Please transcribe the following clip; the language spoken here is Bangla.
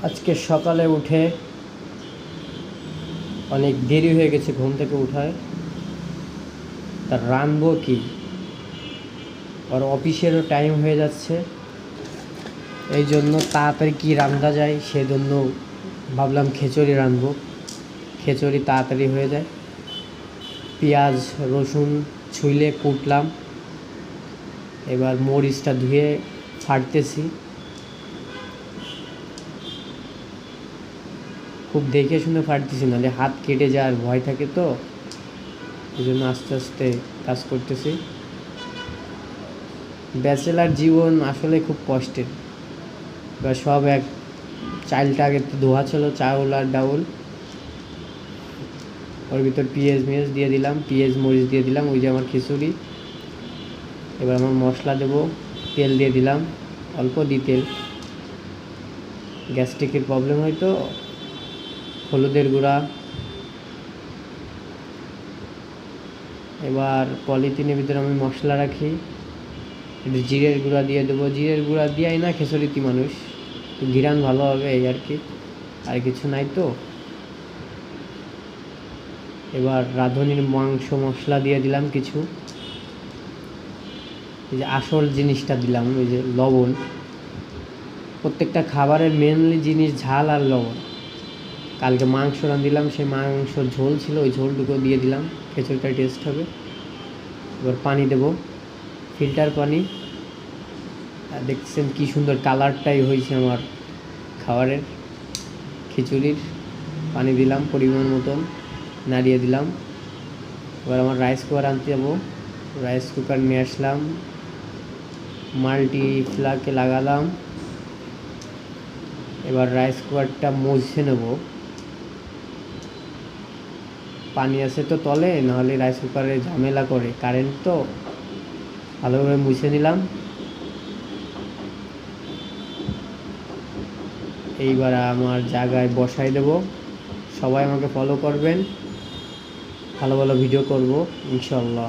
আজকে সকালে উঠে অনেক দেরি হয়ে গেছে ঘুম থেকে উঠায়। তা রাঁধবো কি, আর অফিসেরও টাইম হয়ে যাচ্ছে, এই জন্য তাড়াতাড়ি কি রান্না যায় সেজন্য ভাবলাম খিচুড়ি রাঁধবো। খিচুড়ি তাড়াতাড়ি হয়ে যায়। পেঁয়াজ রসুন ছুলে কুটলাম, এবার মরিচটা ধুয়ে ফাটতেছি। খুব দেখে শুনে ফাটতেছি, নাহলে হাত কেটে যাওয়ার ভয় থাকে, তো এই জন্য আস্তে আস্তে কাজ করতেছি। ব্যাচেলার জীবন আসলে খুব কষ্টের। এবার সব এক চালটা আগে তো ধোয়া ছিল, চাউল আর ডাউল, ওর ভিতর পেঁয়াজ দিয়ে দিলাম, পেঁয়াজ মরিচ দিয়ে দিলাম, ওই যে আমার খিচুড়ি। এবার আমার মশলা দেবো, তেল দিয়ে দিলাম, অল্প তেল, গ্যাস্ট্রিকের প্রবলেম হয় তো। হলুদের গুঁড়া, এবার পলিথিনের ভিতরে আমি মশলা রাখি, একটু জিরের গুঁড়া দিয়ে দেবো। জিরের গুঁড়া দিয়াই না খিচুড়িতে মানুষ, ঘিরান ভালো হবে এই আর কি, আর কিছু নাই তো। এবার রাঁধুনির মাংস মশলা দিয়ে দিলাম কিছু, এই যে আসল জিনিসটা দিলাম, ওই যে লবণ। প্রত্যেকটা খাবারের মেনলি জিনিস ঝাল আর লবণ। কালকে মাংস রাঁধিলাম, সেই মাংস ঝোল ছিল, ওই ঝোলটুকু দিয়ে দিলাম, খিচুড়িটা টেস্ট হবে। এবার পানি দেব, ফিল্টার পানি। আর দেখছেন কি সুন্দর কালারটাই হয়েছে আমার খাবারের, খিচুড়ির। পানি দিলাম পরিমাণ মতন, নাড়িয়ে দিলাম। এবার আমার রাইস কুকার আনতে যাবো, রাইস কুকার নিয়ে আসলাম, মাল্টিপ্লাকে লাগালাম। এবার রাইস কুকারটা মুছে নেব, পানি আছে তো তলে, নাহলে রাইস কুকারে ঝামেলা করে, কারেন্ট তো। ভালোভাবে মুছে নিলাম। এইবার আমার জায়গায় বসাই দেব। সবাই আমাকে ফলো করবেন, ভালো ভালো ভিডিও করব ইনশাল্লাহ।